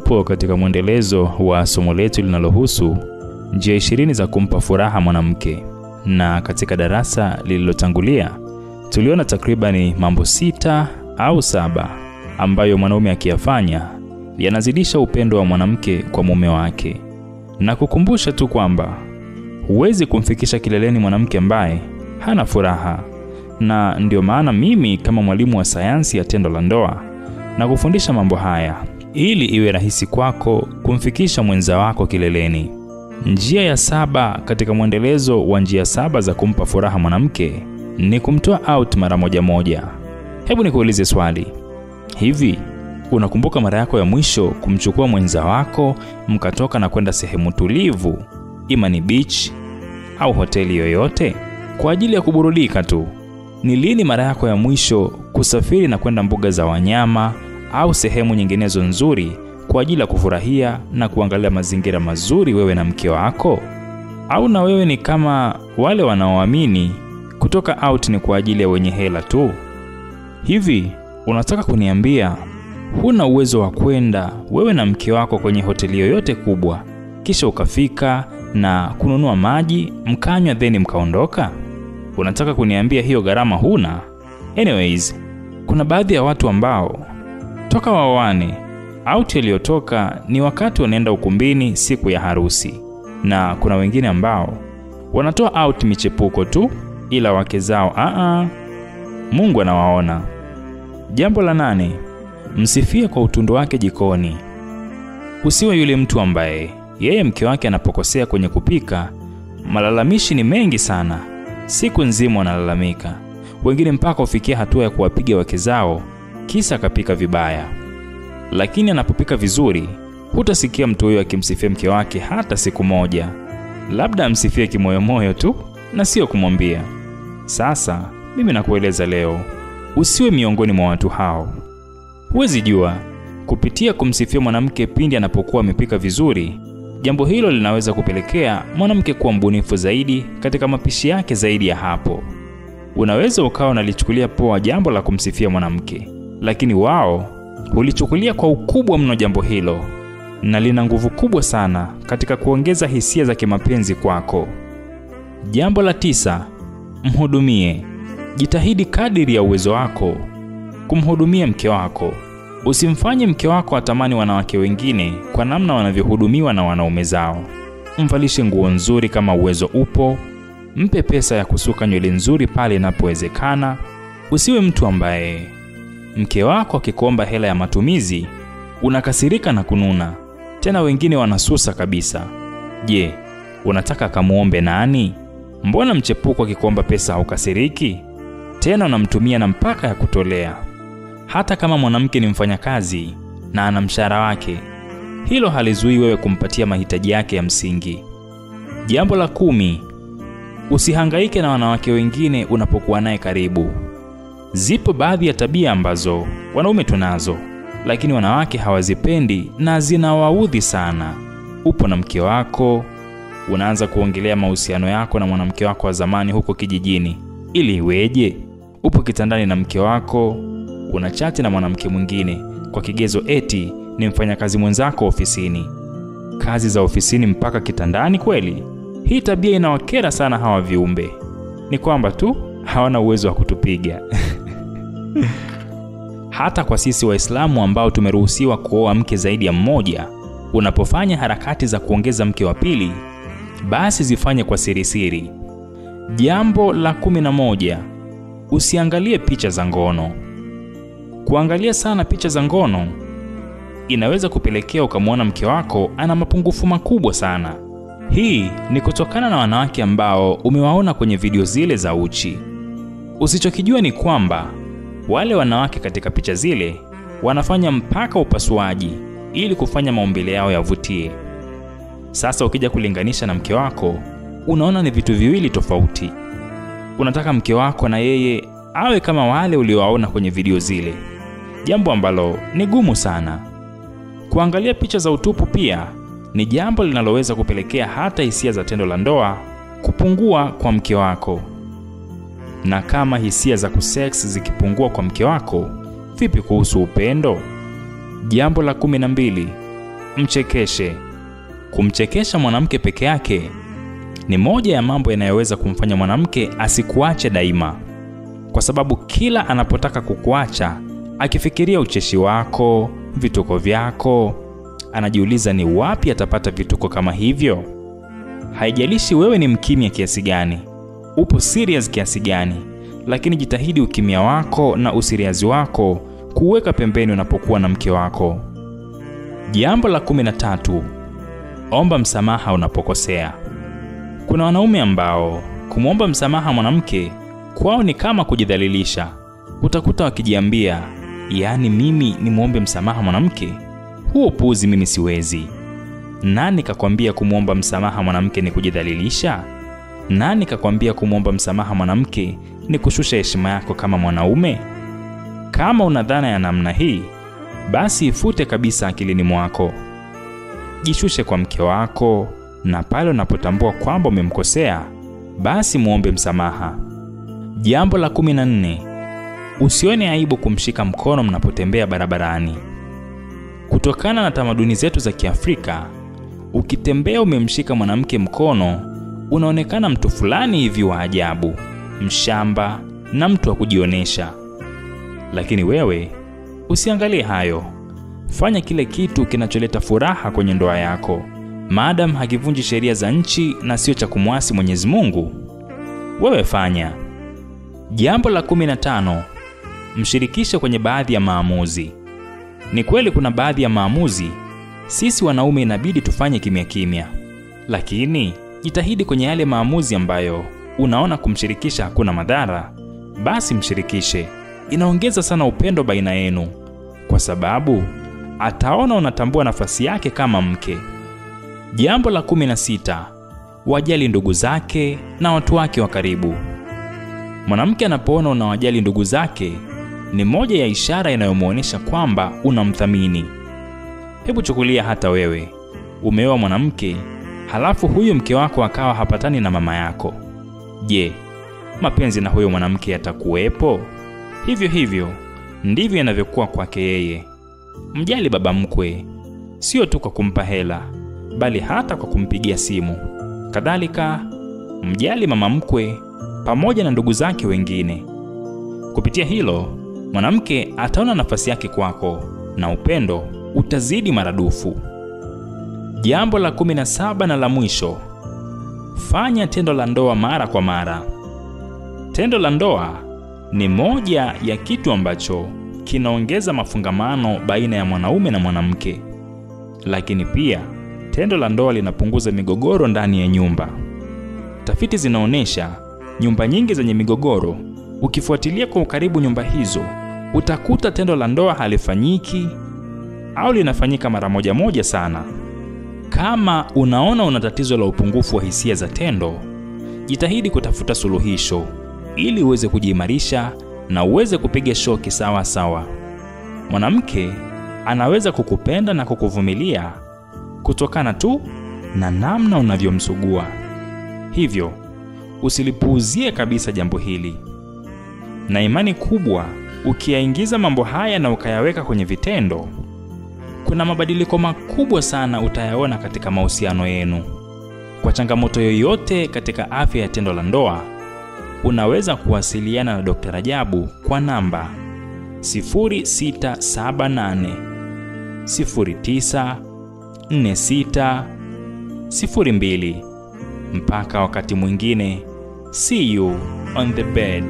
Tupo katika mwendelezo wa somo letu linalohusu njia 20 za kumpa furaha mwanamke. Na katika darasa lililotangulia tuliona takribani mambo 6 au 7 ambayo mwanaume akiyafanya yanazidisha upendo wa mwanamke kwa mume wake. Na kukumbusha tu kwamba huwezi kumfikisha kileleni mwanamke ambaye hana furaha. Na ndio maana mimi kama mwalimu wa sayansi ya tendo la ndoa na kufundisha mambo haya ili iwe rahisi kwako kumfikisha mwenza wako kileleni. Njia ya 7 katika mwendelezo wa njia 7 za kumpa furaha mwanamke ni kumtoa out mara moja. Hebu nikuulize swali. Hivi unakumbuka mara yako ya mwisho kumchukua mwenza wako mkatoka na kwenda sehemu tulivu, ima ni beach au hoteli yoyote, kwa ajili ya kuburudika tu? Ni lini mara yako ya mwisho kusafiri na kwenda mbuga za wanyama au sehemu nyinginezo nzuri kwa ajili ya kufurahia na kuangalia mazingira mazuri wewe na mke wako? Au na wewe ni kama wale wanaoamini kutoka out ni kwa ajili ya wenye hela tu? Hivi unataka kuniambia huna uwezo wa kwenda wewe na mke wako kwenye hoteli yoyote kubwa kisha ukafika na kununua maji mkanywa then mkaondoka? Unataka kuniambia hiyo gharama huna? Anyways, kuna baadhi ya watu ambao toka waoane out iliyotoka ni wakati wanaenda ukumbini siku ya harusi, na kuna wengine ambao wanatoa out michepuko tu, ila wake zao Mungu anawaona. Jambo la 8, msifie kwa utundu wake jikoni. Usiwe yule mtu ambaye yeye mke wake anapokosea kwenye kupika, malalamishi ni mengi sana, siku nzima wanalalamika. Wengine mpaka ufikia hatua ya kuwapiga wake zao kisa kapika vibaya. Lakini anapopika vizuri, hutasikia mtu huyo akimsifia mke wake hata siku moja. Labda amsifie kimoyomoyo tu na sio kumwambia. Sasa mimi nakueleza leo, usiwe miongoni mwa watu hao. Huwezi jua, kupitia kumsifia mwanamke pindi anapokuwa amepika vizuri, jambo hilo linaweza kupelekea mwanamke kuwa mbunifu zaidi katika mapishi yake zaidi ya hapo. Unaweza ukawa unalichukulia poa jambo la kumsifia mwanamke, lakini wao hulichukulia kwa ukubwa mno jambo hilo, na lina nguvu kubwa sana katika kuongeza hisia za kimapenzi kwako. Jambo la 9, mhudumie. Jitahidi kadiri ya uwezo wako kumhudumia mke wako. Usimfanye mke wako atamani wanawake wengine kwa namna wanavyohudumiwa na wanaume zao. Mvalishe nguo nzuri kama uwezo upo. Mpe pesa ya kusuka nywele nzuri pale inapowezekana. Usiwe mtu ambaye mke wako akikuomba hela ya matumizi unakasirika na kununa, tena wengine wanasusa kabisa. Je, unataka kamuombe nani? Mbona mchepuko akikuomba pesa haukasiriki? Tena unamtumia na mpaka ya kutolea. Hata kama mwanamke ni mfanyakazi na ana mshahara wake, hilo halizuii wewe kumpatia mahitaji yake ya msingi. Jambo la 10, usihangaike na wanawake wengine unapokuwa naye karibu. Zipo baadhi ya tabia ambazo wanaume tunazo, lakini wanawake hawazipendi na zinawaudhi sana. Upo na mke wako, unaanza kuongelea mahusiano yako na mwanamke wako wa zamani huko kijijini. Ili iweje? Upo kitandani na mke wako, unachati na mwanamke mwingine kwa kigezo eti ni mfanyakazi mwenzako ofisini. Kazi za ofisini mpaka kitandani kweli? Hii tabia inawakera sana hawa viumbe. Ni kwamba tu hawana uwezo wa kutupiga. Hata kwa sisi Waislamu ambao tumeruhusiwa kuoa mke zaidi ya mmoja, unapofanya harakati za kuongeza mke wa pili, basi zifanye kwa siri. Jambo la 11, usiangalie picha za ngono. Kuangalia sana picha za ngono inaweza kupelekea ukamwona mke wako ana mapungufu makubwa sana. Hii ni kutokana na wanawake ambao umewaona kwenye video zile za uchi. Usichokijua ni kwamba wale wanawake katika picha zile wanafanya mpaka upasuaji ili kufanya maumbile yao yavutie. Sasa ukija kulinganisha na mke wako, unaona ni vitu viwili tofauti. Unataka mke wako na yeye awe kama wale uliowaona kwenye video zile, jambo ambalo ni gumu sana. Kuangalia picha za utupu pia ni jambo linaloweza kupelekea hata hisia za tendo la ndoa kupungua kwa mke wako. Na kama hisia za kusex zikipungua kwa mke wako, vipi kuhusu upendo? Jambo la 12, Mchekeshe. Kumchekesha mwanamke peke yake ni moja ya mambo yanayoweza kumfanya mwanamke asikuache daima, kwa sababu kila anapotaka kukuacha, akifikiria ucheshi wako, vituko vyako, anajiuliza ni wapi atapata vituko kama hivyo. Haijalishi wewe ni mkimya kiasi gani, upo serious kiasi gani, lakini jitahidi ukimya wako na usiriazi wako kuweka pembeni unapokuwa na mke wako. Jambo la 13, omba msamaha unapokosea. Kuna wanaume ambao kumwomba msamaha mwanamke kwao ni kama kujidhalilisha. Utakuta wakijiambia, yaani mimi nimwombe msamaha mwanamke? Huo puzi mimi siwezi. Nani kakwambia kumwomba msamaha mwanamke ni kujidhalilisha? Nani kakwambia kumwomba msamaha mwanamke ni kushusha heshima yako kama mwanaume? Kama una dhana ya namna hii, basi ifute kabisa akilini mwako. Jishushe kwa mke wako, na pale unapotambua kwamba umemkosea, basi muombe msamaha. Jambo la 14, usione aibu kumshika mkono mnapotembea barabarani. Kutokana na tamaduni zetu za Kiafrika, ukitembea umemshika mwanamke mkono, unaonekana mtu fulani hivi wa ajabu, mshamba na mtu wa kujionesha. Lakini wewe usiangalie hayo. Fanya kile kitu kinacholeta furaha kwenye ndoa yako, maadam hakivunji sheria za nchi na sio cha kumwasi Mwenyezi Mungu. Wewe fanya. Jambo la 15, mshirikishe kwenye baadhi ya maamuzi. Ni kweli kuna baadhi ya maamuzi sisi wanaume inabidi tufanye kimya kimya, lakini jitahidi kwenye yale maamuzi ambayo unaona kumshirikisha hakuna madhara, basi mshirikishe. Inaongeza sana upendo baina yenu, kwa sababu ataona unatambua nafasi yake kama mke. Jambo la 16, wajali ndugu zake na watu wake wa karibu. Mwanamke anapoona unawajali ndugu zake, ni moja ya ishara inayomuonesha kwamba unamthamini. Hebu chukulia hata wewe umeoa mwanamke, halafu huyo mke wako akawa hapatani na mama yako. Je, mapenzi na huyo mwanamke yatakuwepo? Hivyo hivyo ndivyo yanavyokuwa kwake yeye. Mjali baba mkwe, sio tu kwa kumpa hela, bali hata kwa kumpigia simu. Kadhalika, mjali mama mkwe pamoja na ndugu zake wengine. Kupitia hilo, mwanamke ataona nafasi yake kwako na upendo utazidi maradufu. Jambo la 17 na la mwisho, fanya tendo la ndoa mara kwa mara. Tendo la ndoa ni moja ya kitu ambacho kinaongeza mafungamano baina ya mwanaume na mwanamke. Lakini pia tendo la ndoa linapunguza migogoro ndani ya nyumba. Tafiti zinaonesha nyumba nyingi zenye migogoro, ukifuatilia kwa ukaribu nyumba hizo, utakuta tendo la ndoa halifanyiki au linafanyika mara moja sana. Kama unaona una tatizo la upungufu wa hisia za tendo, jitahidi kutafuta suluhisho ili uweze kujiimarisha na uweze kupiga shoki sawa sawa. Mwanamke anaweza kukupenda na kukuvumilia kutokana tu na namna unavyomsugua. Hivyo, usilipuuzie kabisa jambo hili. Na imani kubwa, ukiyaingiza mambo haya na ukayaweka kwenye vitendo, kuna mabadiliko makubwa sana utayaona katika mahusiano yenu. Kwa changamoto yoyote katika afya ya tendo la ndoa, unaweza kuwasiliana na Dr. Rajabu kwa namba 0678 09 4602. Mpaka wakati mwingine, see you on the bed.